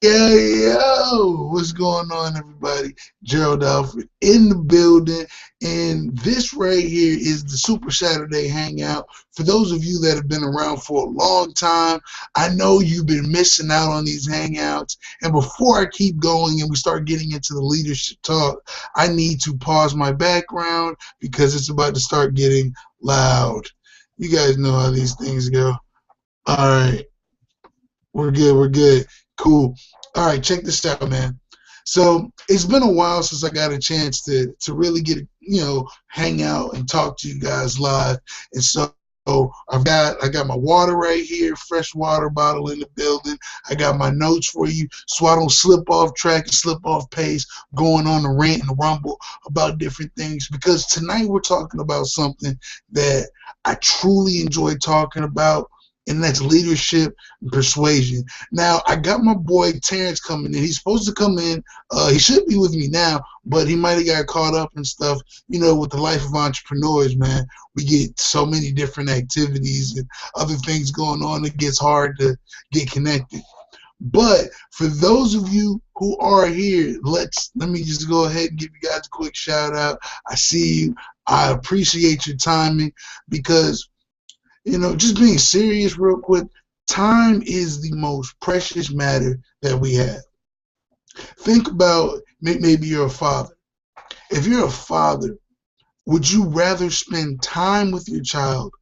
Yo, what's going on, everybody? Gerald Alfred in the building, and this right here is the Super Saturday Hangout. For those of you that have been around for a long time, I know you've been missing out on these hangouts. And before I keep going and we start getting into the leadership talk, I need to pause my background because it's about to start getting loud. You guys know how these things go. All right, we're good. We're good. Cool. All right, check this out, man. So it's been a while since I got a chance to really get, hang out and talk to you guys live. And so I got my water right here, fresh water bottle in the building. I got my notes for you so I don't slip off track and slip off pace going on a rant and rumble about different things, because tonight we're talking about something that I truly enjoy talking about, and that's leadership and persuasion. Now, I got my boy Terrance coming in. He's supposed to come in. He should be with me now, but he might have got caught up and stuff. You know, with the life of entrepreneurs, man, we get so many different activities and other things going on. It gets hard to get connected. But for those of you who are here, let me just go ahead and give you guys a quick shout out. I see you. I appreciate your timing, because just being serious real quick, time is the most precious matter that we have. Think about, maybe you're a father. If you're a father, would you rather spend time with your child,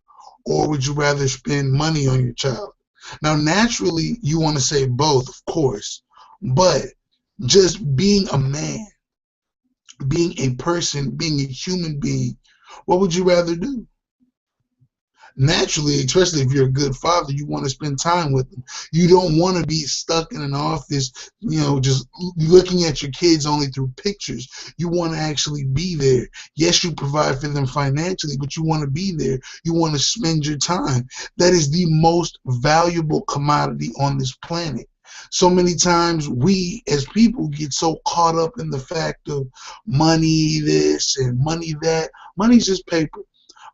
or would you rather spend money on your child? Now, naturally, you want to say both, of course, but just being a man, being a person, being a human being, what would you rather do? Naturally, especially if you're a good father, you want to spend time with them. You don't want to be stuck in an office, just looking at your kids only through pictures. You want to actually be there. Yes, you provide for them financially, but you want to be there. You want to spend your time. That is the most valuable commodity on this planet. So many times we as people get so caught up in the fact of money this and money that. Money's just paper.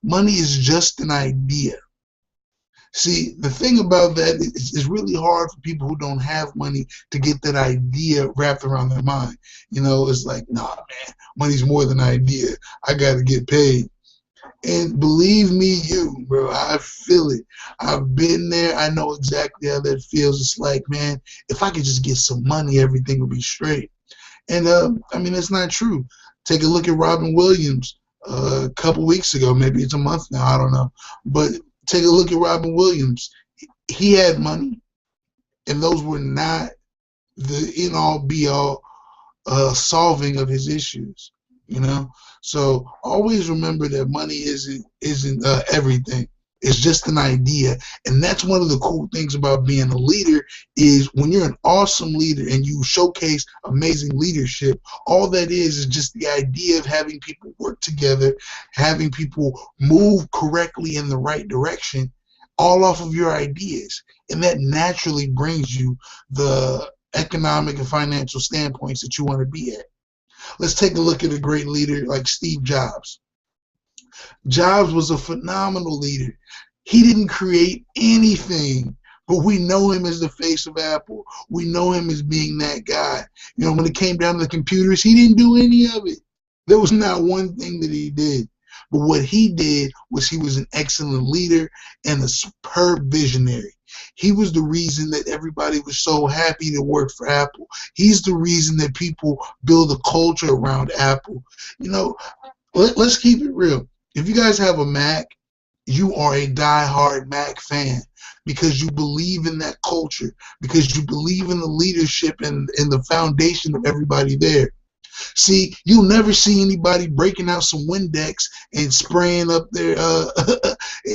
Money is just an idea. See, the thing about that is it's really hard for people who don't have money to get that idea wrapped around their mind. It's like, nah, man, money's more than an idea. I got to get paid. And believe me, bro, I feel it. I've been there. I know exactly how that feels. It's like, man, if I could just get some money, everything would be straight. And, it's not true. Take a look at Robin Williams. A couple weeks ago, maybe it's a month now, I don't know, but take a look at Robin Williams. He had money, and those were not the end-all be-all solving of his issues. So always remember that money isn't everything. It's just an idea. And that's one of the cool things about being a leader, is when you're an awesome leader and you showcase amazing leadership, all that is just the idea of having people work together, having people move correctly in the right direction, all off of your ideas. And that naturally brings you the economic and financial standpoints that you want to be at. Let's take a look at a great leader like Steve Jobs. Jobs was a phenomenal leader. He didn't create anything, but we know him as the face of Apple. We know him as being that guy. When it came down to the computers, he didn't do any of it. There was not one thing that he did. But what he did was he was an excellent leader and a superb visionary. He was the reason that everybody was so happy to work for Apple. He's the reason that people build a culture around Apple. Let's keep it real. If you guys have a Mac, you are a die-hard Mac fan, because you believe in that culture, because you believe in the leadership and the foundation of everybody there. See, you'll never see anybody breaking out some Windex and spraying up their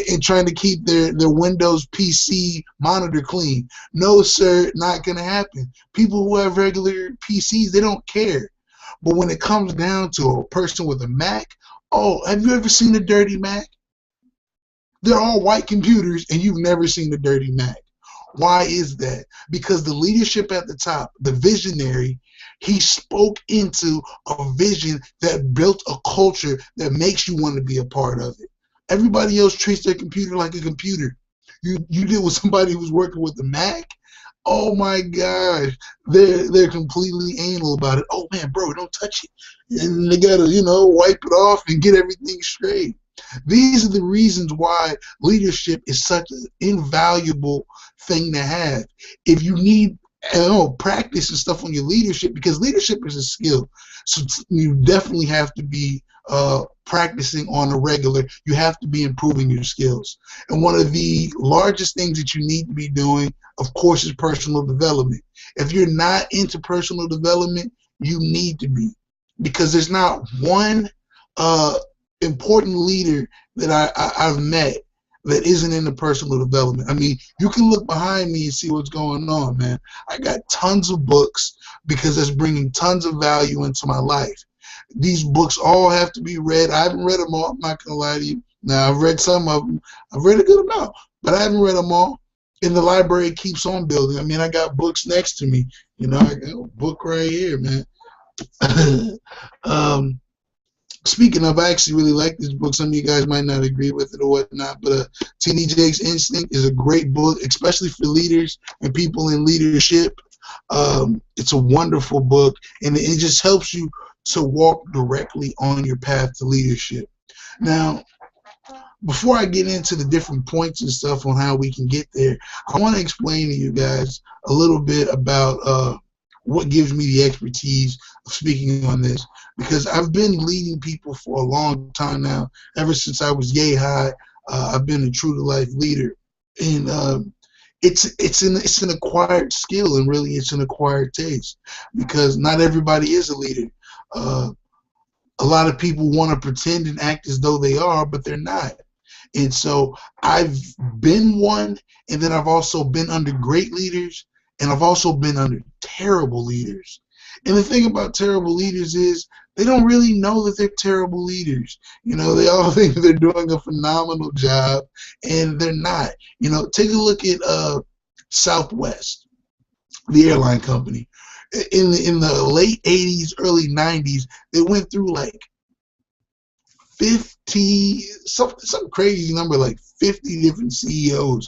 and trying to keep their Windows PC monitor clean. No, sir, not going to happen. People who have regular PCs, they don't care. But when it comes down to a person with a Mac, oh, have you ever seen a dirty Mac? They're all white computers, and you've never seen a dirty Mac. Why is that? Because the leadership at the top, the visionary, he spoke into a vision that built a culture that makes you want to be a part of it. Everybody else treats their computer like a computer. You deal with somebody who's working with a Mac, Oh my gosh, they're completely anal about it. Oh man, bro, don't touch it, and they gotta wipe it off and get everything straight. These are the reasons why leadership is such an invaluable thing to have. If you need practice and stuff on your leadership, because leadership is a skill, so you definitely have to be practicing on a regular. You have to be improving your skills, and one of the largest things that you need to be doing, of course, is personal development. If you're not into personal development, you need to be, because there's not one uh, important leader that I've met that isn't into personal development. I mean, you can look behind me and see what's going on, man. I got tons of books because that's bringing tons of value into my life. These books all have to be read. I haven't read them all. I'm not gonna lie to you. Now I've read some of them. I've read a good amount, but I haven't read them all. And the library keeps on building. I mean, I got books next to me. I got a book right here, man. um, Speaking of, I actually really like this book. Some of you guys might not agree with it or whatnot, but T.D. Jakes' Instinct is a great book, especially for leaders and people in leadership. It's a wonderful book, and it just helps you to walk directly on your path to leadership. Now, before I get into the different points and stuff on how we can get there, I want to explain to you guys a little bit about what gives me the expertise of speaking on this, because I've been leading people for a long time now. Ever since I was yay high, I've been a true to life leader, and it's an acquired skill, and really it's an acquired taste, because not everybody is a leader. A lot of people want to pretend and act as though they are, but they're not. And so I've been one, and then I've also been under great leaders, and I've also been under terrible leaders. And the thing about terrible leaders is they don't really know that they're terrible leaders. They all think they're doing a phenomenal job, and they're not. Take a look at Southwest, the airline company. In the late 80s, early 90s, they went through like 50, some crazy number, like 50 different CEOs,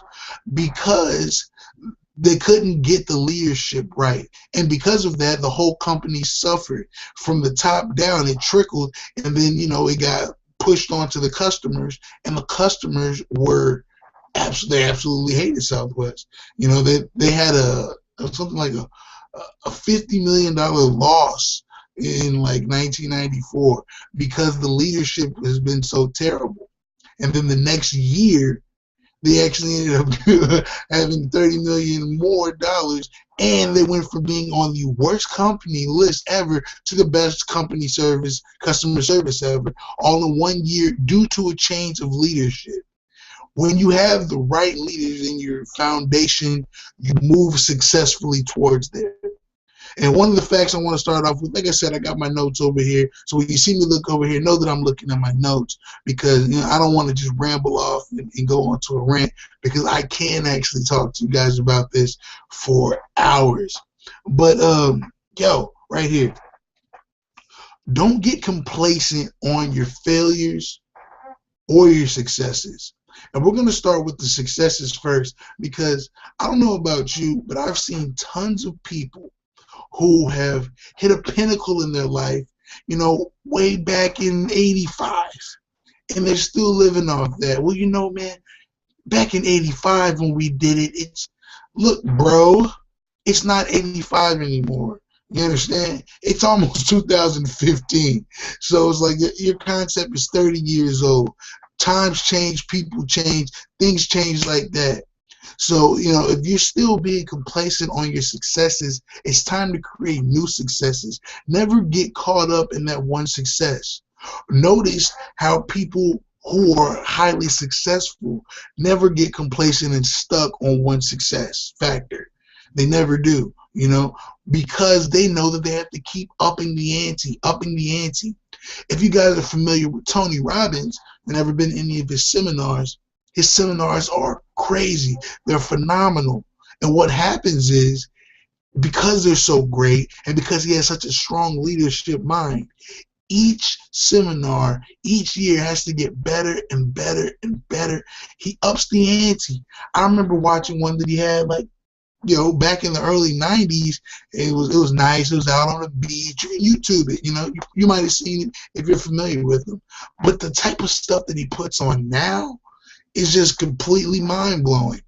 because they couldn't get the leadership right. And because of that, the whole company suffered from the top down. It trickled, and then it got pushed onto the customers, and the customers were they absolutely hated Southwest. They had something like a $50 million loss in like 1994 because the leadership has been so terrible. And then the next year, they actually ended up having $30 million more, and they went from being on the worst company list ever to the best customer service ever, all in 1 year due to a change of leadership. When you have the right leaders in your foundation, you move successfully towards there. And one of the facts I want to start off with, like I said, I got my notes over here. So when you see me look over here, know that I'm looking at my notes, because I don't want to just ramble off and go onto a rant, because I can actually talk to you guys about this for hours. But right here, don't get complacent on your failures or your successes. And we're going to start with the successes first, because I don't know about you, but I've seen tons of people who have hit a pinnacle in their life, way back in 85, and they're still living off that. Well, man, back in 85 when we did it, look, bro, it's not 85 anymore. You understand? It's almost 2015. So it's like your concept is 30 years old. Times change, people change, things change like that. So, if you're still being complacent on your successes, it's time to create new successes. Never get caught up in that one success. Notice how people who are highly successful never get complacent and stuck on one success factor. They never do, because they know that they have to keep upping the ante. If you guys are familiar with Tony Robbins and ever been in any of his seminars are crazy. They're phenomenal. And what happens is, because they're so great and because he has such a strong leadership mind, each seminar, each year has to get better and better and better. He ups the ante. I remember watching one that he had like back in the early 90s, it was nice. It was out on the beach. You can YouTube it. You might have seen it if you're familiar with him. But the type of stuff that he puts on now is just completely mind-blowing.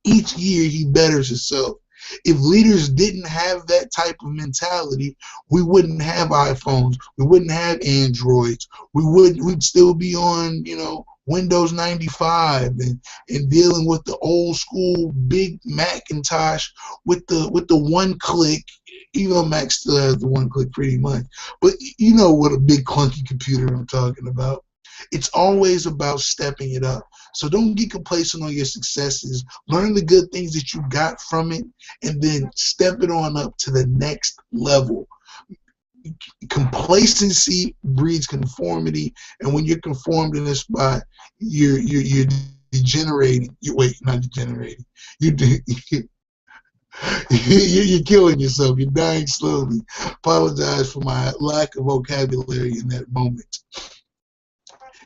Each year he betters himself. If leaders didn't have that type of mentality, we wouldn't have iPhones. We wouldn't have Androids. We'd still be on, Windows 95 and dealing with the old school big Macintosh with the one click. Even though Mac still has the one click pretty much. But you know what a big clunky computer I'm talking about. It's always about stepping it up. So don't get complacent on your successes. Learn the good things that you got from it, and then step it on up to the next level. Complacency breeds conformity, and when you're conformed in a spot, you're degenerating. Not degenerating. You're killing yourself. You're dying slowly. Apologize for my lack of vocabulary in that moment.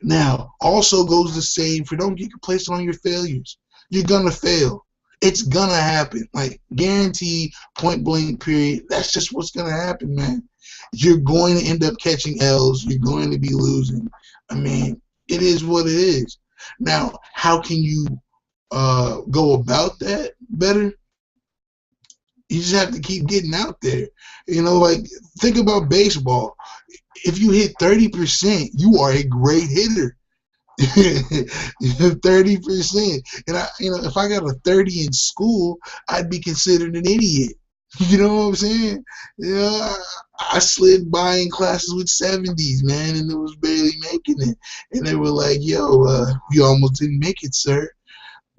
Now, also goes the same for don't get complacent on your failures. You're gonna fail. It's gonna happen. Like, guaranteed, point blank, period. That's just what's gonna happen, man. You're going to end up catching L's. You're going to be losing. I mean, it is what it is. Now, how can you go about that better? You just have to keep getting out there. Like, think about baseball. If you hit 30%, you are a great hitter. 30%. And if I got a 30 in school, I'd be considered an idiot. You know what I'm saying? I slid by in classes with 70s, man, and it was barely making it. And they were like, "Yo, you almost didn't make it, sir."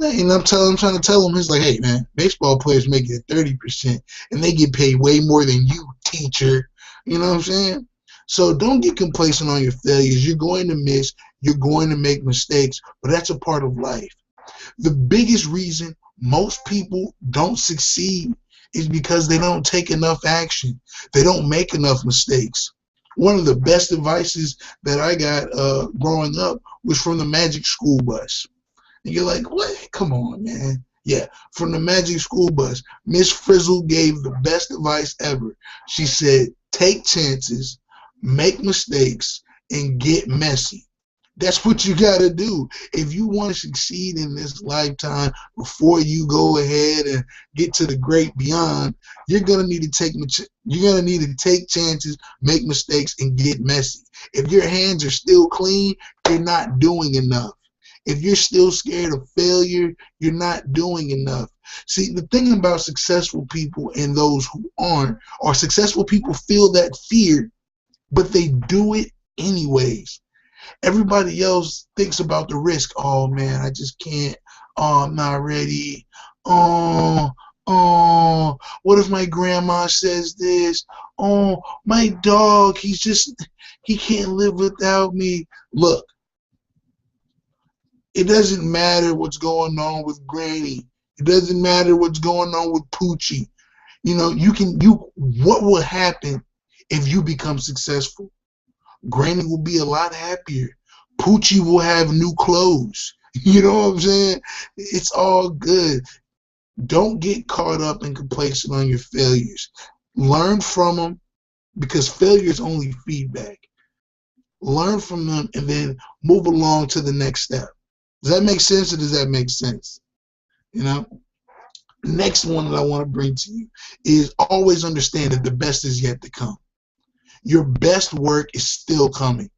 And I'm trying to tell them, it's like, hey, man, baseball players make it at 30%, and they get paid way more than you, teacher. You know what I'm saying? So don't get complacent on your failures. You're going to miss. You're going to make mistakes, but that's a part of life. The biggest reason most people don't succeed is because they don't take enough action. They don't make enough mistakes. One of the best advices that I got growing up was from the Magic School Bus. And you're like, what? Come on, man. Yeah, from the Magic School Bus. Miss Frizzle gave the best advice ever. She said, take chances, make mistakes, and get messy. That's what you got to do. If you want to succeed in this lifetime before you go ahead and get to the great beyond, you're going to need to take chances, make mistakes, and get messy. If your hands are still clean, you're not doing enough. If you're still scared of failure, you're not doing enough. See, the thing about successful people and those who aren't, are successful people feel that fear, but they do it anyways. Everybody else thinks about the risk. Oh, man, I just can't. Oh, I'm not ready. Oh, what if my grandma says this? Oh, my dog, he can't live without me. Look, it doesn't matter what's going on with Granny. It doesn't matter what's going on with Poochie. What will happen if you become successful? Granny will be a lot happier. Poochie will have new clothes. You know what I'm saying? It's all good. Don't get caught up and complacent on your failures. Learn from them, because failure is only feedback. Learn from them and then move along to the next step. Does that make sense, or does that make sense? Next one that I want to bring to you is always understand that the best is yet to come. Your best work is still coming.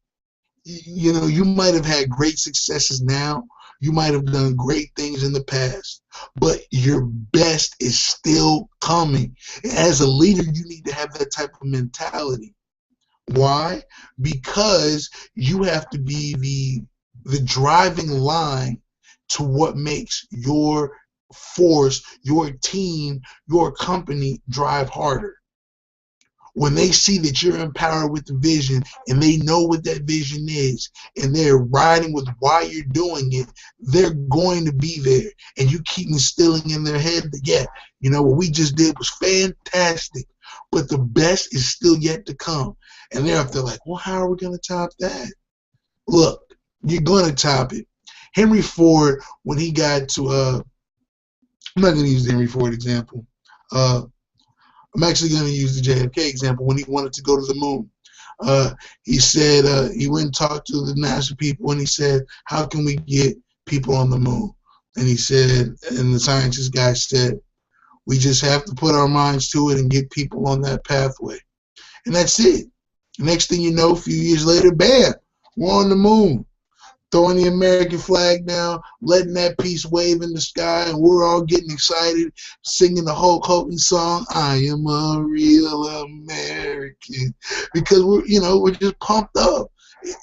You might have had great successes now. You might have done great things in the past, but your best is still coming. As a leader, you need to have that type of mentality. Why? Because you have to be the driving line to what makes your force, your team, your company drive harder. When they see that you're empowered with the vision and they know what that vision is and they're riding with why you're doing it, they're going to be there. And you keep instilling in their head that, yeah, what we just did was fantastic, but the best is still yet to come. And they're up there like, well, how are we going to top that? Look, you're going to top it. Henry Ford, when he got to I'm not going to use the Henry Ford example. Uh, I'm actually going to use the JFK example when he wanted to go to the moon. He said he went and talked to the NASA people and he said, how can we get people on the moon? And he said, and the scientist guy said, we just have to put our minds to it and get people on that pathway. And that's it. Next thing you know, a few years later, bam, we're on the moon. Throwing the American flag down, letting that piece wave in the sky, and we're all getting excited, singing the Hulk Hogan song, I am a real American. Because we're just pumped up.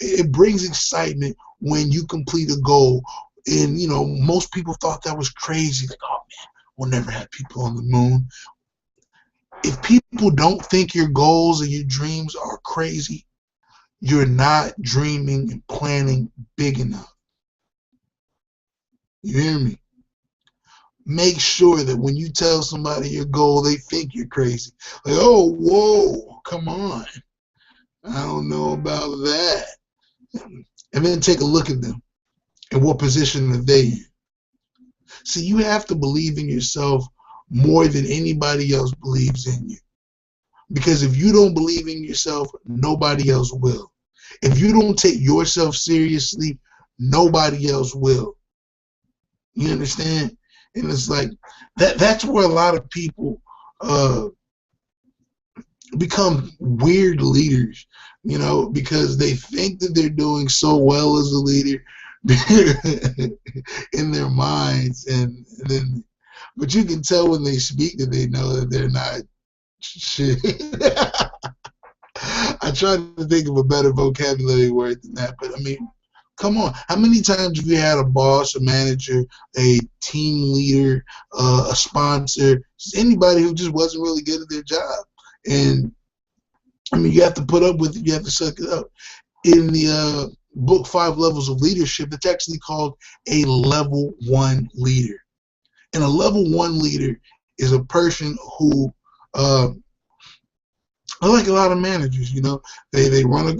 It brings excitement when you complete a goal. And, most people thought that was crazy. Like, oh man, we'll never have people on the moon. If people don't think your goals and your dreams are crazy, you're not dreaming and planning big enough. You hear me? Make sure that when you tell somebody your goal, they think you're crazy. Like, oh, whoa, come on. I don't know about that. And then take a look at them and what position are they in. See, you have to believe in yourself more than anybody else believes in you. Because if you don't believe in yourself, nobody else will. If you don't take yourself seriously, nobody else will. You understand? And it's like that's where a lot of people become weird leaders, because they think that they're doing so well as a leader in their minds, and then, but you can tell when they speak that they know that they're not shit. I tried to think of a better vocabulary word than that, but I mean, come on. How many times have you had a boss, a manager, a team leader, a sponsor, anybody who just wasn't really good at their job? And I mean, you have to put up with it. You have to suck it up. In the book, 5 Levels of Leadership, it's actually called a level 1 leader. And a level 1 leader is a person who like a lot of managers, they run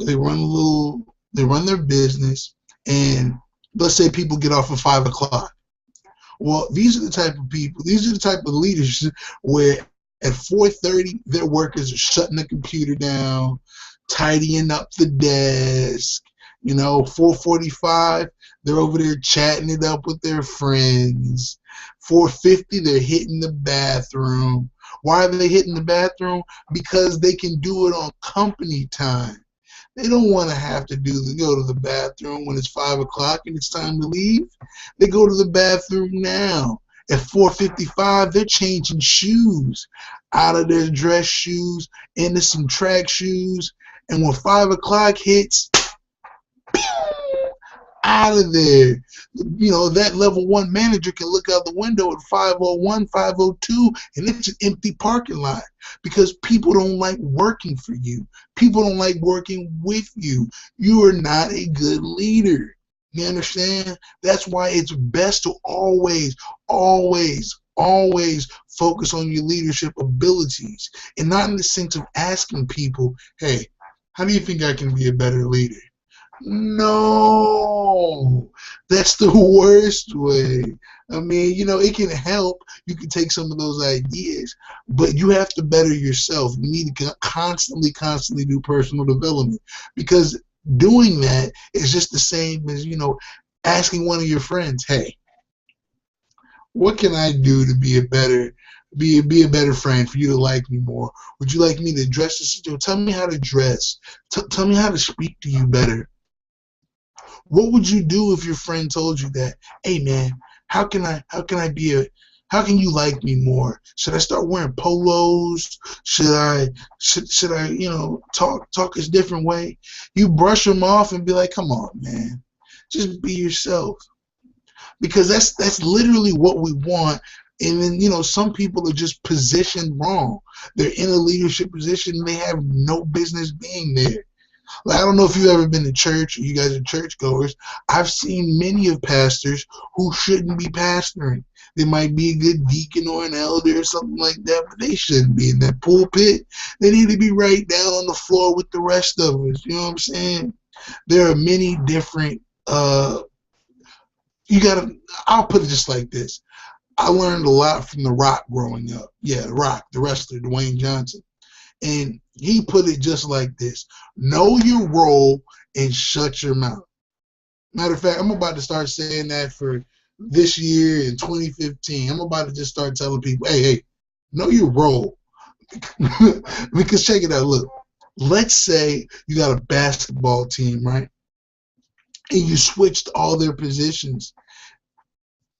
their business, and let's say people get off at 5 o'clock. Well, these are the type of people, these are the type of leaders where at 4:30 their workers are shutting the computer down, tidying up the desk. 4:45 they're over there chatting it up with their friends. 4:50 they're hitting the bathroom. Why are they hitting the bathroom? Because they can do it on company time. They don't want to have to go to the bathroom when it's 5 o'clock and it's time to leave. They go to the bathroom now. At 4:55, they're changing shoes out of their dress shoes into some track shoes. And when 5 o'clock hits, out of there. That level 1 manager can look out the window at 5:01, 5:02, and it's an empty parking lot because people don't like working for you. People don't like working with you. You are not a good leader. You understand? That's why it's best to always, always, always focus on your leadership abilities, and not in the sense of asking people, hey, how do you think I can be a better leader? No, that's the worst way. I mean, it can help. You can take some of those ideas, but you have to better yourself. You need to constantly do personal development, because doing that is just the same as, asking one of your friends, hey, what can I do to be a better friend, for you to like me more? Would you like me to dress this? Tell me how to dress. Tell me how to speak to you better. What would you do if your friend told you that? Hey man, how can you like me more? Should I start wearing polos? Should I talk a different way? You brush them off and be like, come on, man, just be yourself. Because that's literally what we want. And then, some people are just positioned wrong. They're in a leadership position and they have no business being there. Like, I don't know if you've ever been to church, or you guys are churchgoers. I've seen many of pastors who shouldn't be pastoring. They might be a good deacon or an elder or something like that, but they shouldn't be in that pulpit. They need to be right down on the floor with the rest of us. You know what I'm saying? There are many different, I'll put it just like this. I learned a lot from The Rock growing up. Yeah, The Rock, the wrestler, Dwayne Johnson. And he put it just like this: know your role and shut your mouth. Matter of fact, I'm about to start saying that for this year in 2015. I'm about to just start telling people, hey, know your role. Because check it out, look. Let's say you got a basketball team, right? And you switched all their positions.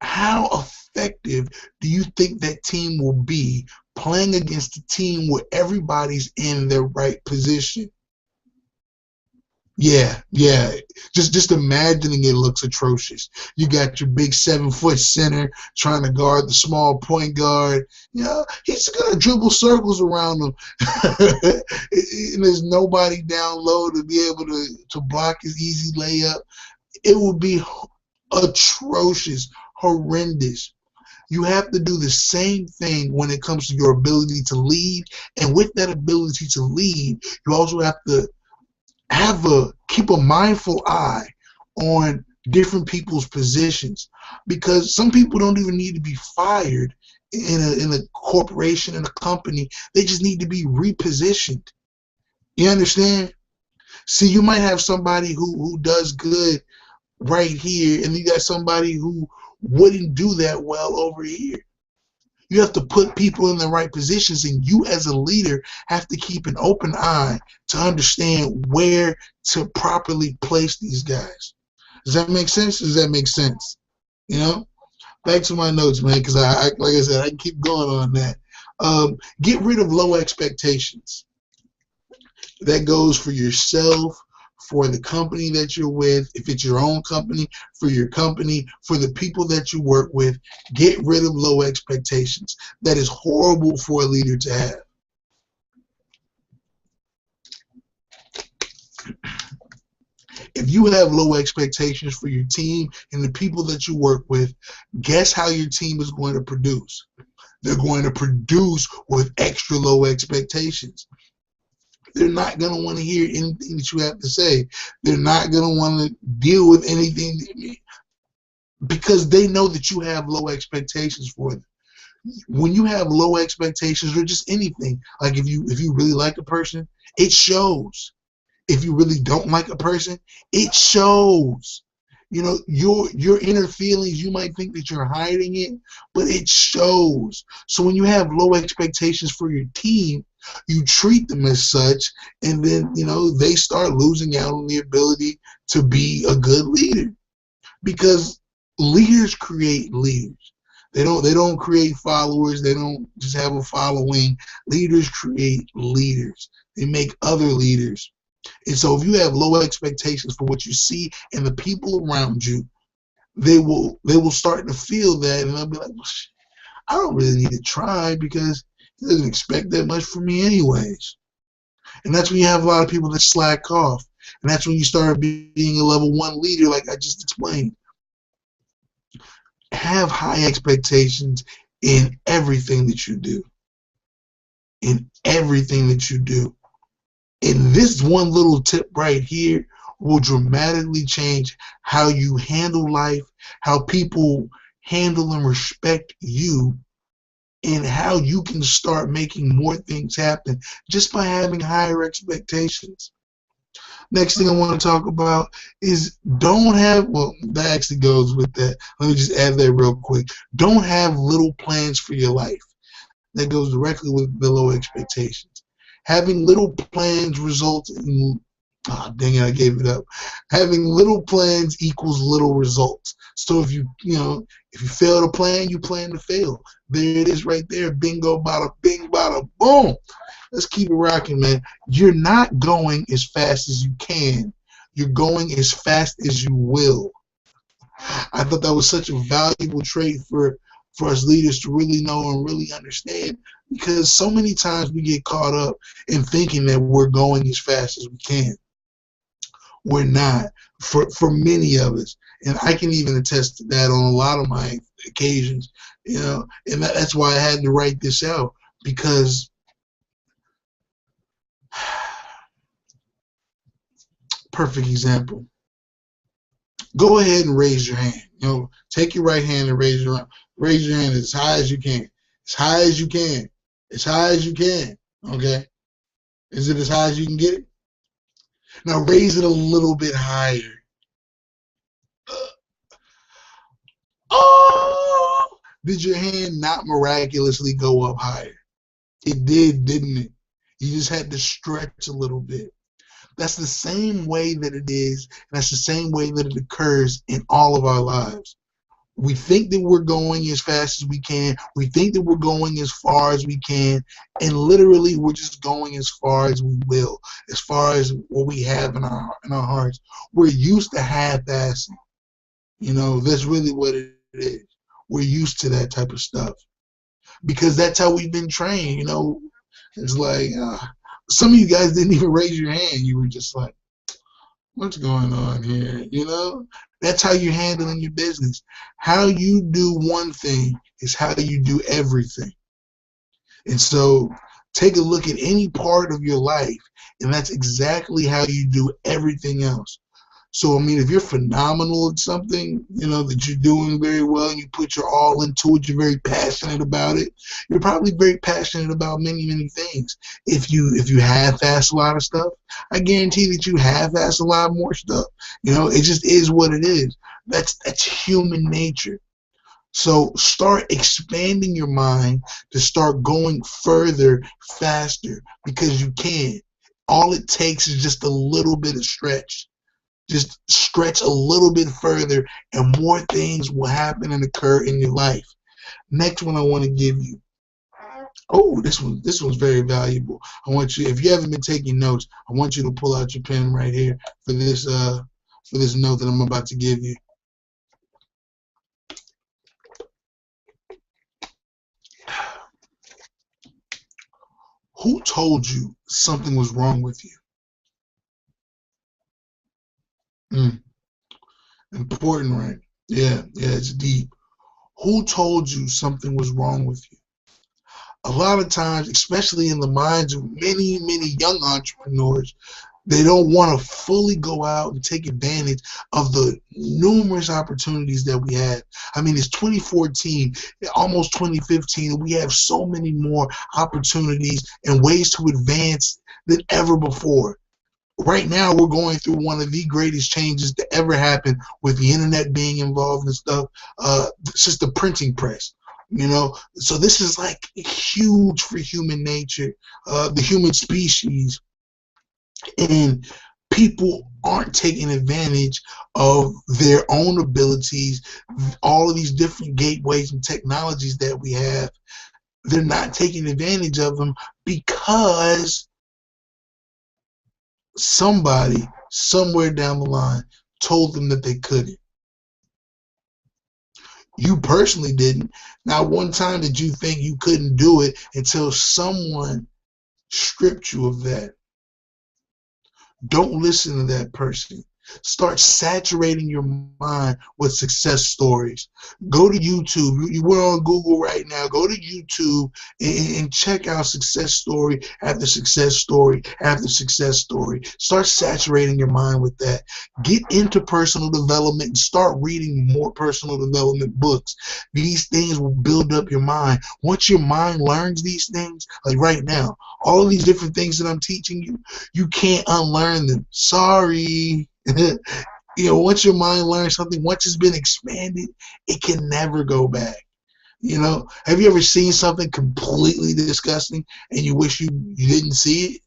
How effective do you think that team will be playing against a team where everybody's in their right position? Yeah. Just imagining it looks atrocious. You got your big 7-foot center trying to guard the small point guard. He's gonna dribble circles around him, and there's nobody down low to be able to block his easy layup. It would be atrocious, horrendous. You have to do the same thing when it comes to your ability to lead, and with that ability to lead, you also have to keep a mindful eye on different people's positions, because some people don't even need to be fired in a corporation, in a company. They just need to be repositioned. You understand? See, you might have somebody who does good right here, and you got somebody who wouldn't do that well over here. You have to put people in the right positions, and you as a leader have to keep an open eye to understand where to properly place these guys. Does that make sense? Does that make sense? Back to my notes, man, because like I said, I can keep going on that. Get rid of low expectations. That goes for yourself, for the company that you're with, if it's your own company, for your company, for the people that you work with. Get rid of low expectations. That is horrible for a leader to have. If you have low expectations for your team and the people that you work with, guess how your team is going to produce? They're going to produce with extra low expectations. They're not going to want to hear anything that you have to say. They're not going to want to deal with anything because they know that you have low expectations for them. When you have low expectations, or just anything, like if you really like a person, it shows. If you really don't like a person, it shows. Your inner feelings, you might think that you're hiding it, but it shows. So when you have low expectations for your team, you treat them as such, and then they start losing out on the ability to be a good leader, because leaders create leaders. They don't create followers. They don't just have a following. Leaders create leaders. They make other leaders. And so if you have low expectations for what you see and the people around you, they will start to feel that, and they'll be like, well, I don't really need to try because he doesn't expect that much from me anyways. And that's when you have a lot of people that slack off. And that's when you start being a level 1 leader, like I just explained. Have high expectations in everything that you do. In everything that you do. And this one little tip right here will dramatically change how you handle life, how people handle and respect you, and how you can start making more things happen just by having higher expectations. Next thing I want to talk about is that actually goes with that. Let me just add that real quick. Don't have little plans for your life. That goes directly with the low expectations. Having little plans results in, dang it, I gave it up. Having little plans equals little results. So if you fail to plan, you plan to fail. There it is right there. Bingo, bada, bing, bada, boom. Let's keep it rocking, man. You're not going as fast as you can. You're going as fast as you will. I thought that was such a valuable trait for us leaders to really know and really understand, because so many times we get caught up in thinking that we're going as fast as we can. We're not, for many of us, and I can even attest to that on a lot of my occasions, and that's why I had to write this out, because perfect example. Go ahead and raise your hand. Take your right hand and raise your hand as high as you can. As high as you can. As high as you can. Okay? Is it as high as you can get it? Now raise it a little bit higher. Oh! Did your hand not miraculously go up higher? It did, didn't it? You just had to stretch a little bit. That's the same way that it is, and that's the same way that it occurs in all of our lives. We think that we're going as fast as we can. We think that we're going as far as we can, and literally we're just going as far as we will, as far as what we have in our hearts. We're used to half-assing. That's really what it is. We're used to that type of stuff because that's how we've been trained. It's like some of you guys didn't even raise your hand. You were just like, what's going on here? That's how you're handling your business. How you do one thing is how you do everything. And so take a look at any part of your life, and that's exactly how you do everything else. So, if you're phenomenal at something, that you're doing very well and you put your all into it, you're very passionate about it, you're probably very passionate about many, many things. If you half-ass a lot of stuff, I guarantee that you half-ass a lot more stuff. It just is what it is. That's human nature. So start expanding your mind to start going further, faster, because you can. All it takes is just a little bit of stretch. Just stretch a little bit further and more things will happen and occur in your life. Next one I want to give you. Oh, this one's very valuable. I want you, if you haven't been taking notes, I want you to pull out your pen right here for this note that I'm about to give you. Who told you something was wrong with you? Important, right? Yeah, it's deep. Who told you something was wrong with you? A lot of times, especially in the minds of many, many young entrepreneurs, they don't want to fully go out and take advantage of the numerous opportunities that we have. It's 2014, almost 2015, and we have so many more opportunities and ways to advance than ever before. Right now, we're going through one of the greatest changes to ever happen with the internet being involved and stuff. It's just the printing press, So this is like huge for human nature, the human species, and people aren't taking advantage of their own abilities. All of these different gateways and technologies that we have, they're not taking advantage of them because somebody somewhere down the line told them that they couldn't. You personally didn't. Not one time did you think you couldn't do it until someone stripped you of that. Don't listen to that person. Start saturating your mind with success stories. Go to YouTube. We're on Google right now. Go to YouTube and check out success story after success story after success story. Start saturating your mind with that. Get into personal development and start reading more personal development books. These things will build up your mind. Once your mind learns these things, like right now, all of these different things that I'm teaching you, you can't unlearn them. Sorry. Once your mind learns something, once it's been expanded, it can never go back. Have you ever seen something completely disgusting and you wish you didn't see it?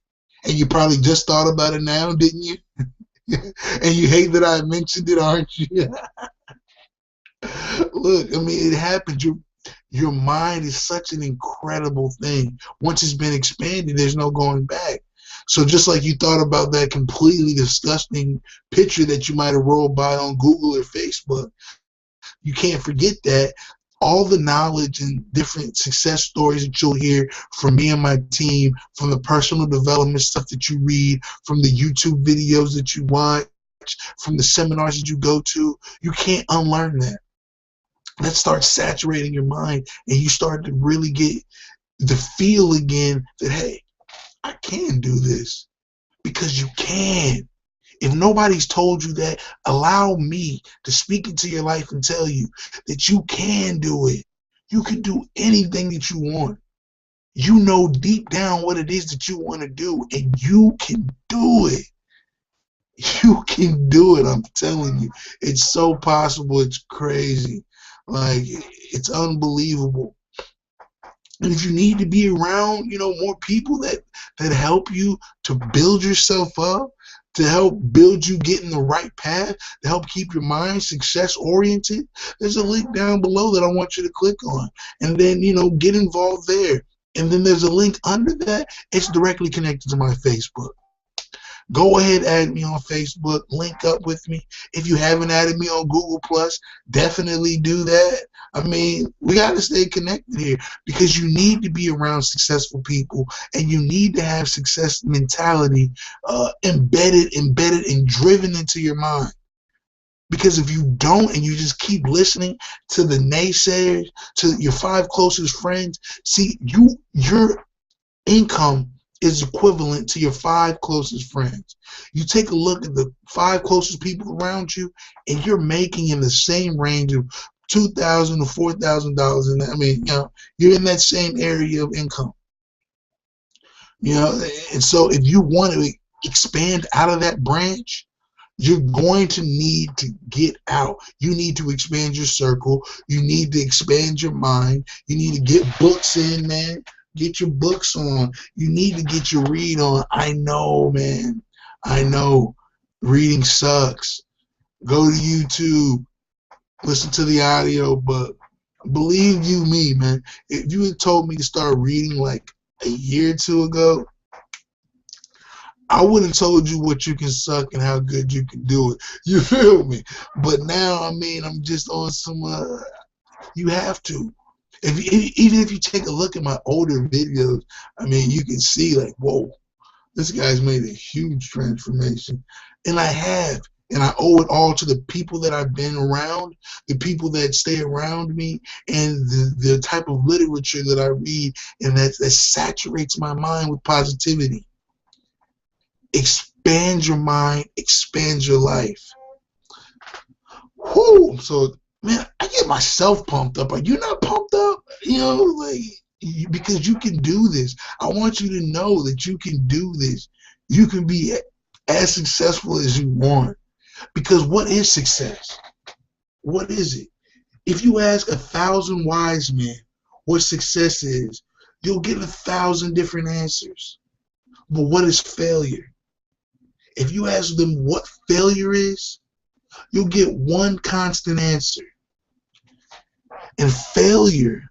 And you probably just thought about it now, didn't you? And you hate that I mentioned it, aren't you? Look, it happens. Your mind is such an incredible thing. Once it's been expanded, there's no going back. So just like you thought about that completely disgusting picture that you might have rolled by on Google or Facebook, you can't forget that all the knowledge and different success stories that you'll hear from me and my team, from the personal development stuff that you read, from the YouTube videos that you watch, from the seminars that you go to, you can't unlearn that. Let's start saturating your mind, and you start to really get the feel again that, hey, I can do this, because you can. If nobody's told you that, allow me to speak into your life and tell you that you can do it. You can do anything that you want. You know deep down what it is that you want to do, and you can do it. You can do it. I'm telling you. It's so possible. It's crazy. Like, it's unbelievable. And if you need to be around, more people that help you to build yourself up, to help build you get in the right path, to help keep your mind success oriented, there's a link down below that I want you to click on. And then, get involved there. And then there's a link under that. It's directly connected to my Facebook. Go ahead, add me on Facebook, link up with me. If you haven't added me on Google+, definitely do that. I mean, we got to stay connected here because you need to be around successful people, and you need to have success mentality embedded and driven into your mind. Because if you don't, and you just keep listening to the naysayers, to your 5 closest friends, see, your income is equivalent to your 5 closest friends. You take a look at the 5 closest people around you, and you're making in the same range of $2,000 to $4,000, and I mean, you're in that same area of income. And so if you want to expand out of that branch, you're going to need to get out. You need to expand your circle. You need to expand your mind. You need to get books in, man. Get your books on. You need to get your read on. I know, man. I know. Reading sucks. Go to YouTube. Listen to the audio book. Believe you me, man. If you had told me to start reading like a year or two ago, I would have told you what you can suck and how good you can do it. You feel me? But now, I mean, I'm just on some, you have to. Even if you take a look at my older videos, I mean, you can see like, whoa, this guy's made a huge transformation. And I have. And I owe it all to the people that I've been around, the people that stay around me, and the type of literature that I read, and that saturates my mind with positivity. Expand your mind, expand your life. Whoo! So, man, I get myself pumped up. Are you not pumped up? Because you can do this. I want you to know that you can do this. You can be as successful as you want. Because what is success? What is it? If you ask 1,000 wise men what success is, you'll get 1,000 different answers. But what is failure? If you ask them what failure is, you'll get one constant answer. And failure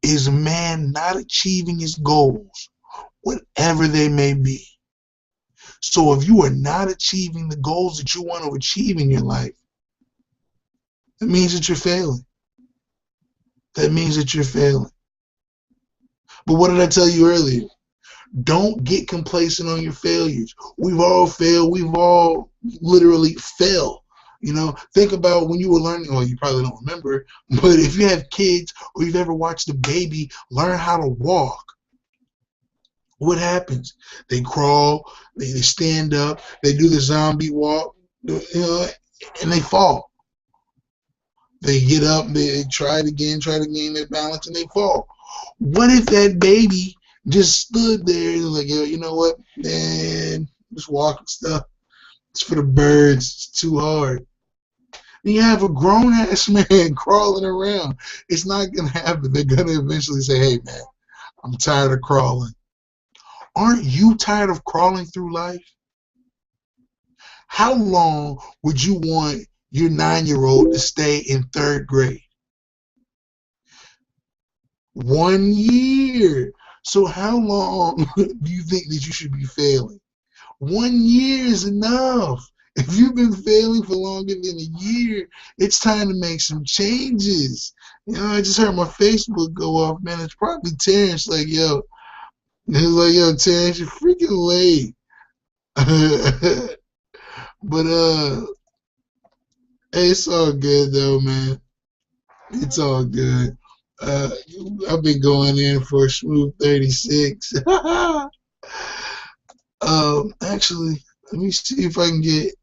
is man not achieving his goals, whatever they may be. So if you are not achieving the goals that you want to achieve in your life, that means that you're failing. That means that you're failing. But what did I tell you earlier? Don't get complacent on your failures. We've all failed. We've all literally failed. Think about when you were learning, well, you probably don't remember, but if you have kids or you've ever watched a baby learn how to walk, what happens? They crawl, they stand up, they do the zombie walk, and they fall. They get up, they try it again, try to gain their balance, and they fall. What if that baby just stood there and was like, you know what, man, this walking stuff, it's for the birds, it's too hard. And you have a grown-ass man crawling around. It's not going to happen. They're going to eventually say, hey, man, I'm tired of crawling. Aren't you tired of crawling through life? How long would you want your 9-year-old to stay in 3rd grade? 1 year. So how long do you think that you should be failing? 1 year is enough. If you've been failing for longer than a year, it's time to make some changes. I just heard my Facebook go off, man. It's probably Terrance, like, yo. He was like, yo, Terrance, you're freaking late. But, hey, it's all good, though, man. It's all good. I've been going in for a smooth 36. Actually, Let me see if I can get.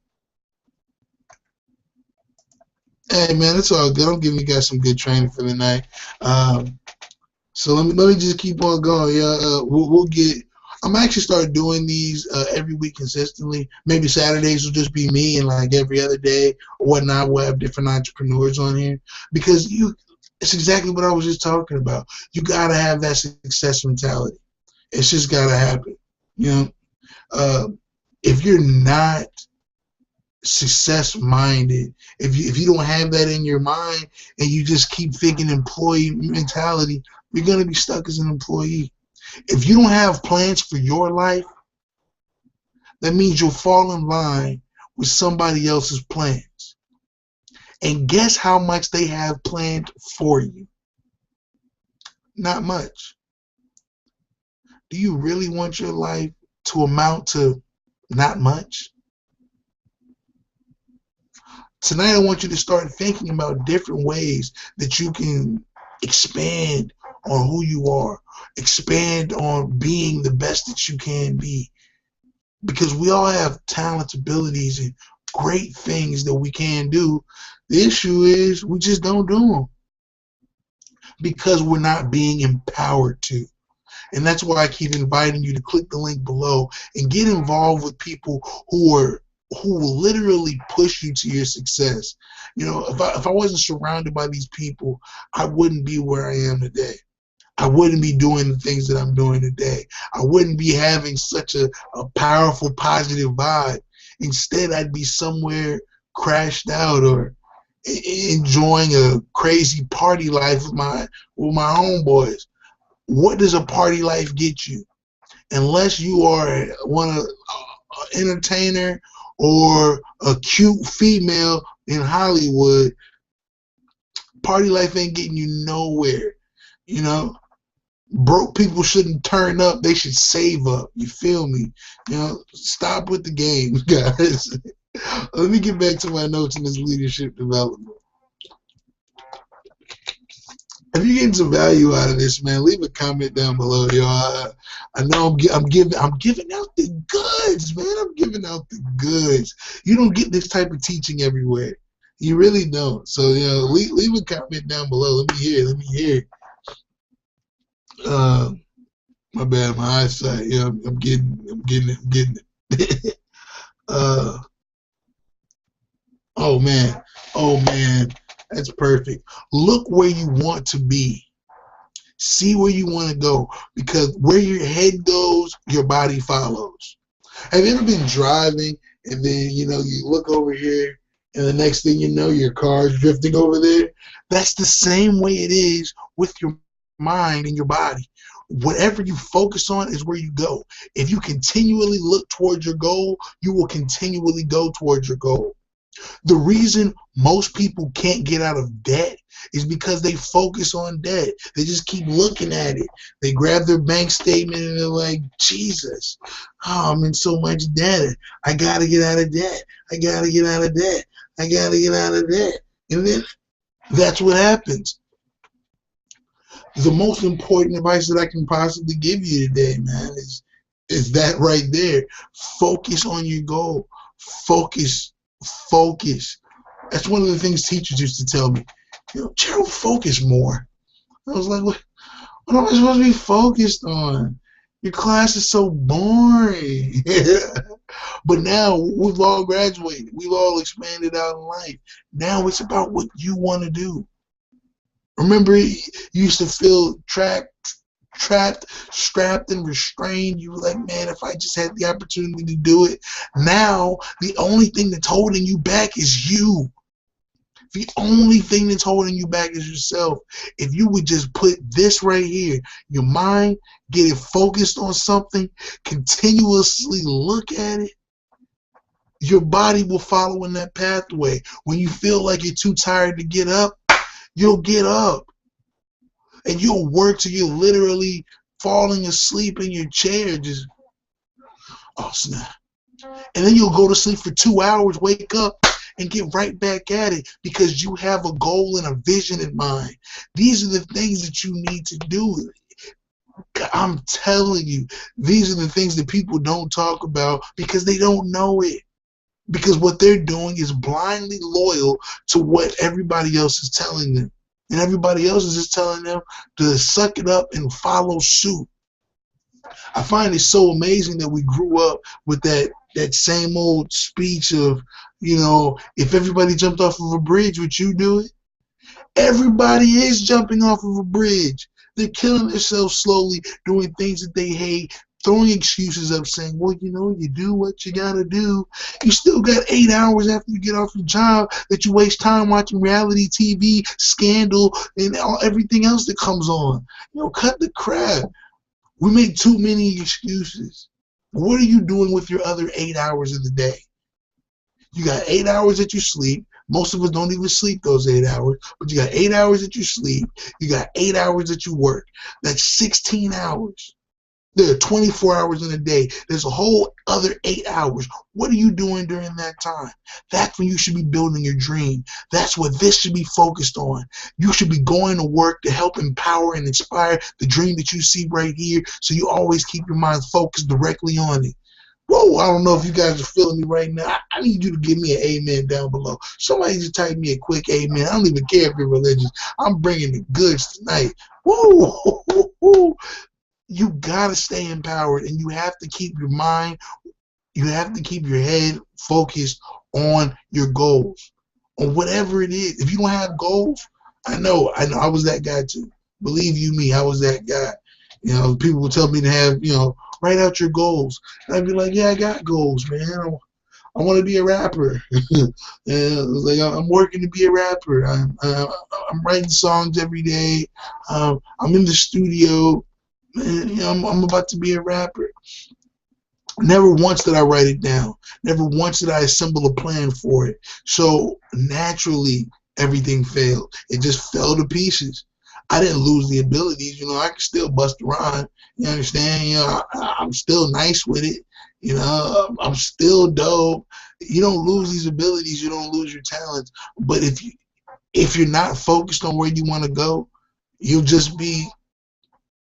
Hey man, it's all good. I'm giving you guys some good training for the night. Um, so let me just keep on going. Yeah, we'll get. I'm actually start doing these every week consistently. Maybe Saturdays will just be me, and like every other day or whatnot, we'll have different entrepreneurs on here because it's exactly what I was just talking about. You gotta have that success mentality. It's just gotta happen. You know, uh, if you're not success minded, if you don't have that in your mind and you just keep thinking employee mentality, you're gonna be stuck as an employee. If you don't have plans for your life, that means you'll fall in line with somebody else's plans. And guess how much they have planned for you? Not much. Do you really want your life to amount to not much? Tonight I want you to start thinking about different ways that you can expand on who you are, expand on being the best that you can be. Because we all have talents, abilities, and great things that we can do. The issue is we just don't do them because we're not being empowered to. And that's why I keep inviting you to click the link below and get involved with people who will literally push you to your success. You know, if I wasn't surrounded by these people, I wouldn't be where I am today. I wouldn't be doing the things that I'm doing today. I wouldn't be having such a powerful, positive vibe. Instead, I'd be somewhere crashed out or enjoying a crazy party life with my homeboys. What does a party life get you? Unless you are an entertainer or a cute female in Hollywood, party life ain't getting you nowhere. You know, broke people shouldn't turn up, they should save up. You feel me? You know, stop with the games, guys. Let me get back to my notes in this leadership development. If you're getting some value out of this, man, leave a comment down below, y'all. I know I'm giving out the goods, man. I'm giving out the goods. You don't get this type of teaching everywhere. You really don't. So, you know, leave a comment down below. Let me hear. Let me hear. My bad, my eyesight. Yeah, I'm getting it. Oh man, that's perfect. Look where you want to be. See where you want to go, because where your head goes, your body follows. Have you ever been driving and then you look over here and the next thing you know your car's drifting over there? That's the same way it is with your mind and your body. Whatever you focus on is where you go. If you continually look towards your goal, you will continually go towards your goal. The reason most people can't get out of debt is because they focus on debt. They just keep looking at it. They grab their bank statement and they're like, Jesus, oh, I'm in so much debt. I got to get out of debt. I got to get out of debt. I got to get out of debt. And then that's what happens. The most important advice that I can possibly give you today, man, is that right there. Focus on your goal. Focus. That's one of the things teachers used to tell me. Gerald, focus more. I was like, what am I supposed to be focused on? Your class is so boring. But now we've all graduated. We've all expanded out in life. Now it's about what you want to do. Remember, you used to feel trapped, strapped, and restrained. You were like, man, if I just had the opportunity to do it. Now, the only thing that's holding you back is you. The only thing that's holding you back is yourself. If you would just put this right here, your mind, get it focused on something, continuously look at it, your body will follow in that pathway. When you feel like you're too tired to get up, you'll get up. And you'll work till you're literally falling asleep in your chair. Just, oh snap. And then you'll go to sleep for 2 hours, wake up, and get right back at it because you have a goal and a vision in mind. These are the things that you need to do. I'm telling you, these are the things that people don't talk about because they don't know it. Because what they're doing is blindly loyal to what everybody else is telling them. And everybody else is just telling them to suck it up and follow suit. I find it so amazing that we grew up with that same old speech of, if everybody jumped off of a bridge, would you do it? Everybody is jumping off of a bridge. They're killing themselves slowly, doing things that they hate, throwing excuses up, saying, well, you do what you gotta do. You still got 8 hours after you get off your job that you waste time watching reality TV, Scandal, and everything else that comes on. Cut the crap. We make too many excuses. What are you doing with your other 8 hours of the day? You got 8 hours that you sleep. Most of us don't even sleep those 8 hours, but you got 8 hours that you sleep. You got 8 hours that you work. That's 16 hours. There are 24 hours in a day. There's a whole other 8 hours. What are you doing during that time? That's when you should be building your dream. That's what this should be focused on. You should be going to work to help empower and inspire the dream that you see right here, so you always keep your mind focused directly on it. Whoa, I don't know if you guys are feeling me right now. I need you to give me an amen down below. Somebody just type me a quick amen. I don't even care if you're religious. I'm bringing the goods tonight. Woo! You got to stay empowered, and you have to keep your mind, you have to keep your head focused on your goals, on whatever it is. If you don't have goals, I know, I was that guy too. Believe you me, I was that guy. People would tell me to have, write out your goals. And I'd be like, yeah, I got goals, man. I want to be a rapper. And I'm working to be a rapper. I'm writing songs every day. I'm in the studio. And, I'm about to be a rapper. Never once did I write it down. Never once did I assemble a plan for it. So naturally, everything failed. It just fell to pieces. I didn't lose the abilities. I can still bust a rhyme. You understand? I'm still nice with it. I'm still dope. You don't lose these abilities. You don't lose your talents. But if you're not focused on where you want to go, you'll just be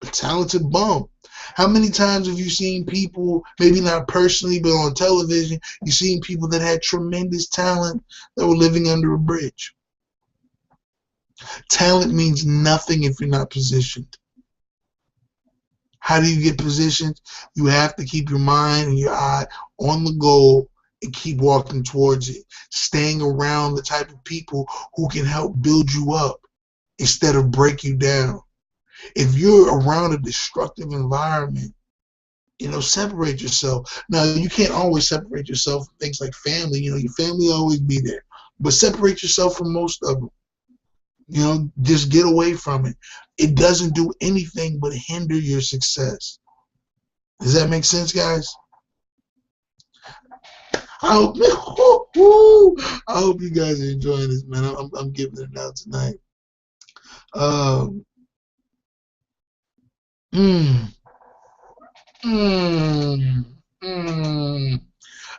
a talented bum. How many times have you seen people, maybe not personally, but on television, you've seen people that had tremendous talent that were living under a bridge? Talent means nothing if you're not positioned. How do you get positioned? You have to keep your mind and your eye on the goal and keep walking towards it, staying around the type of people who can help build you up instead of break you down. If you're around a destructive environment, separate yourself. Now, you can't always separate yourself from things like family. Your family will always be there. But separate yourself from most of them. Just get away from it. It doesn't do anything but hinder your success. Does that make sense, guys? I hope you guys are enjoying this, man. I'm giving it out tonight. I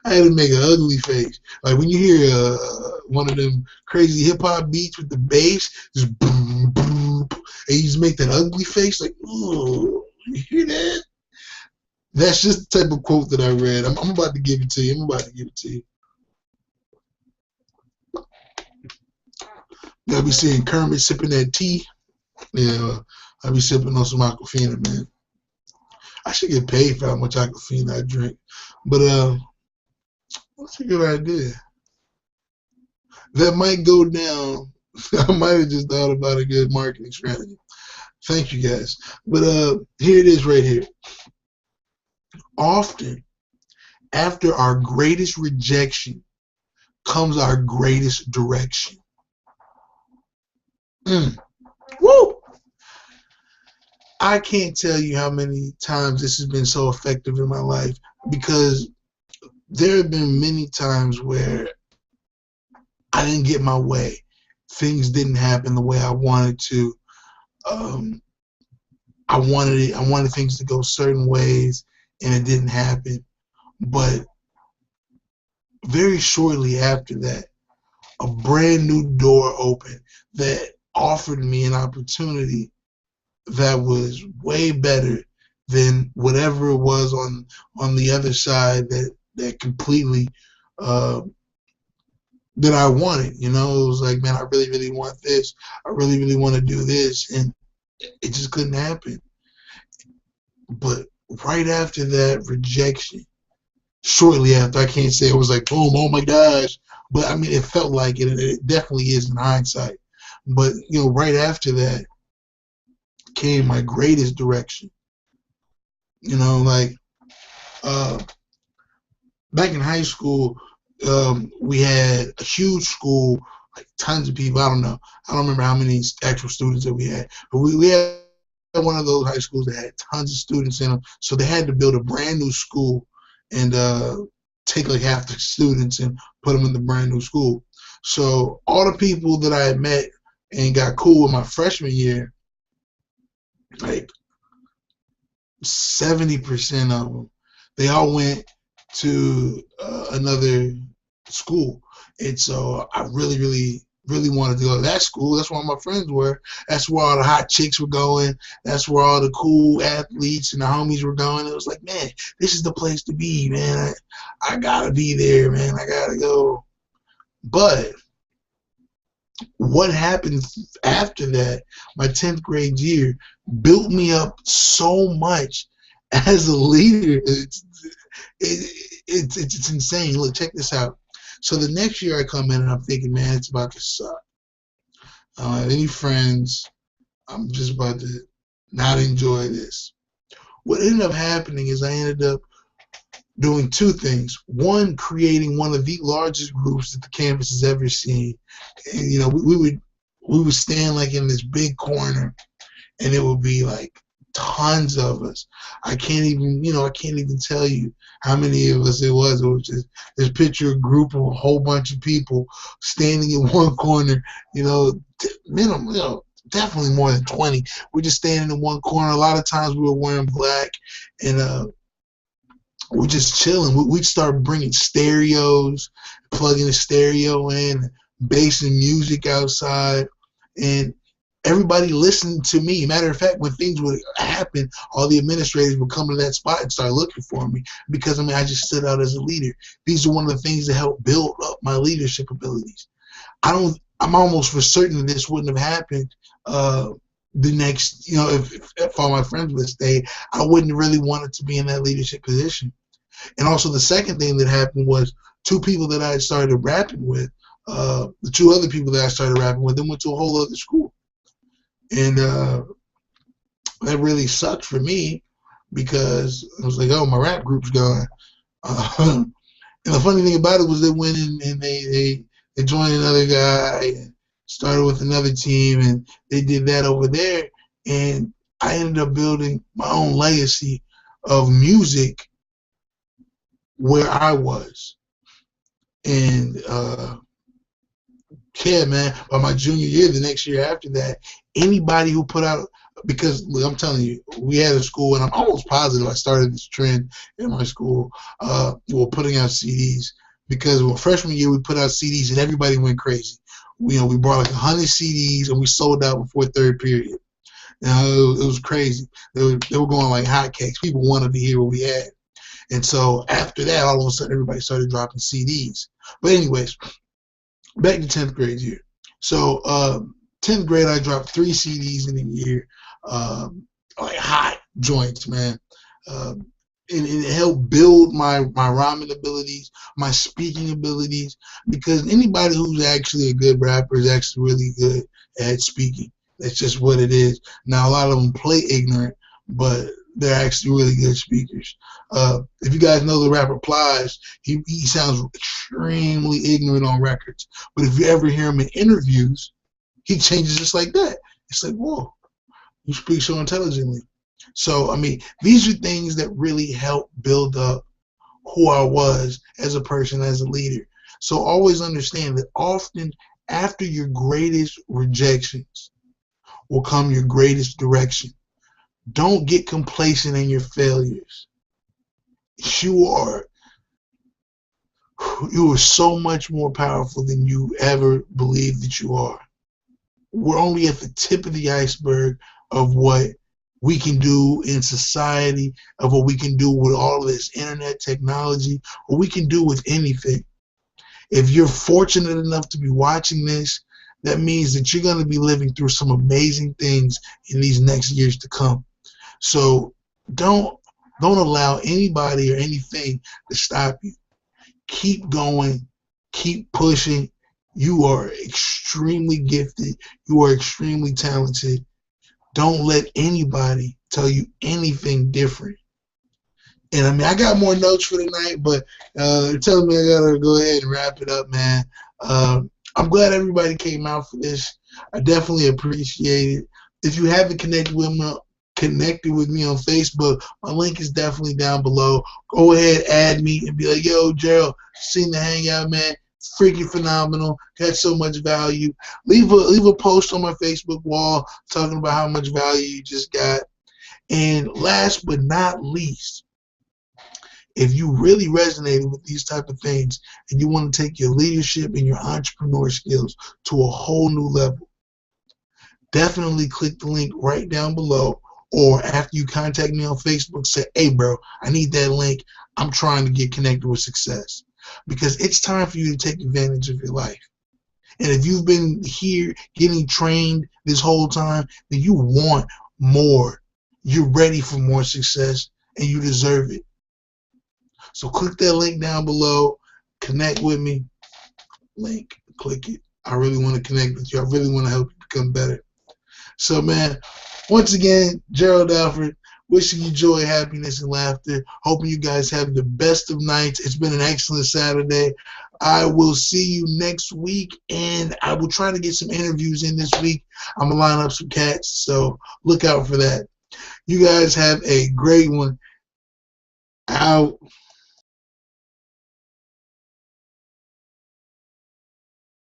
had to make an ugly face. Like when you hear one of them crazy hip hop beats with the bass, just boom, boom, and you just make that ugly face, like, ooh, you hear that? That's just the type of quote that I read. I'm about to give it to you. I'll be seeing Kermit sipping that tea. Yeah, I'll be sipping on some Aquafina, man. I should get paid for how much Aquafina I drink. But that's a good idea. That might go down. I might have just thought about a good marketing strategy. Thank you, guys. But here it is right here. Often, after our greatest rejection comes our greatest direction. Woo! I can't tell you how many times this has been so effective in my life, because there have been many times where I didn't get my way. Things didn't happen the way I wanted to. I wanted things to go certain ways, and it didn't happen. But very shortly after that, a brand new door opened that offered me an opportunity that was way better than whatever it was on the other side that completely uh, that I wanted. You know, it was like, man, I really, really want this. I really, really want to do this, and it just couldn't happen. But right after that rejection, shortly after, I can't say it was like boom, oh my gosh, but I mean, it felt like it, and it definitely is in hindsight. But you know, right after that came my greatest direction. You know, like uh, back in high school, we had a huge school, like tons of people. I don't remember how many actual students that we had, but we had one of those high schools that had tons of students in them. So they had to build a brand new school and take like half the students and put them in the brand new school. So all the people that I had met and got cool with my freshman year, like 70% of them, they all went to another school. And so I really, really, really wanted to go to that school. That's where all my friends were. That's where all the hot chicks were going. That's where all the cool athletes and the homies were going. It was like, man, this is the place to be, man. I gotta be there, man. I gotta go. But what happened after that, my 10th grade year, built me up so much as a leader. It's insane. Look, check this out. So the next year I come in and I'm thinking, man, it's about to suck. I don't have any friends. I'm just about to not enjoy this. What ended up happening is I ended up doing two things. One, creating one of the largest groups that the campus has ever seen. And you know, we would stand like in this big corner, and it would be like tons of us. I can't even tell you how many of us it was. It was just picture a group of a whole bunch of people standing in one corner. You know, minimum, definitely more than 20. We're just standing in one corner. A lot of times we were wearing black, and we're just chilling. We'd start bringing stereos, plugging the stereo in, bassing music outside, and everybody listened to me. Matter of fact, when things would happen, all the administrators would come to that spot and start looking for me because, I mean, I just stood out as a leader. These are one of the things that helped build up my leadership abilities. I'm almost for certain that this wouldn't have happened the next, if all my friends would have stayed. I wouldn't really wanted to be in that leadership position. And also the second thing that happened was two people that I had started rapping with, the two other people that I started rapping with, then went to a whole other school. And that really sucked for me because I was like, oh, my rap group's gone. And the funny thing about it was they went in and they joined another guy and started with another team, and they did that over there. And I ended up building my own legacy of music where I was. And yeah, man, by my junior year, the next year after that, anybody who put out, because look, I'm telling you, we had a school, and I'm almost positive I started this trend in my school, putting out CDs. Because freshman year, we put out CDs, and everybody went crazy. We brought like 100 CDs, and we sold out before third period. It was crazy. They were going like hotcakes. People wanted to hear what we had. And so after that, all of a sudden, everybody started dropping CDs. But anyways, back to 10th grade year. So 10th grade, I dropped 3 CDs in a year, like hot joints, man. And it helped build my rhyming abilities, my speaking abilities, because anybody who's actually a good rapper is actually really good at speaking. That's just what it is. Now, a lot of them play ignorant, but they're actually really good speakers. If you guys know the rapper Plies, he sounds extremely ignorant on records. But if you ever hear him in interviews, he changes just like that. It's like, whoa, you speak so intelligently. So, I mean, these are things that really help build up who I was as a person, as a leader. So always understand that often after your greatest rejections will come your greatest direction. Don't get complacent in your failures. You are so much more powerful than you ever believed that you are. We're only at the tip of the iceberg. of what we can do in society, of what we can do with all of this internet technology, what we can do with anything. If you're fortunate enough to be watching this, that means that you're going to be living through some amazing things in these next years to come. So don't allow anybody or anything to stop you. Keep going, keep pushing. You are extremely gifted. You are extremely talented. Don't let anybody tell you anything different. And I mean, I got more notes for tonight, but they're telling me I gotta go ahead and wrap it up, man. I'm glad everybody came out for this. I definitely appreciate it. If you haven't connected with me on Facebook, my link is definitely down below. Go ahead, add me, and be like, "Yo, Gerald, seen the Hangout, man. Freaking phenomenal. Got so much value." Leave a post on my Facebook wall talking about how much value you just got. And last but not least, if you really resonated with these type of things and you want to take your leadership and your entrepreneur skills to a whole new level, definitely click the link right down below, or after you contact me on Facebook, say, "Hey bro, I need that link. I'm trying to get connected with success." Because it's time for you to take advantage of your life. And if you've been here getting trained this whole time, then you want more. You're ready for more success, and you deserve it. So click that link down below, connect with me, link, click it. I really want to connect with you. I really want to help you become better. So, man, once again, Gerald Alfred, wishing you joy, happiness, and laughter. Hoping you guys have the best of nights. It's been an excellent Saturday. I will see you next week, and I will try to get some interviews in this week. I'm going to line up some cats, so look out for that. You guys have a great one. Out.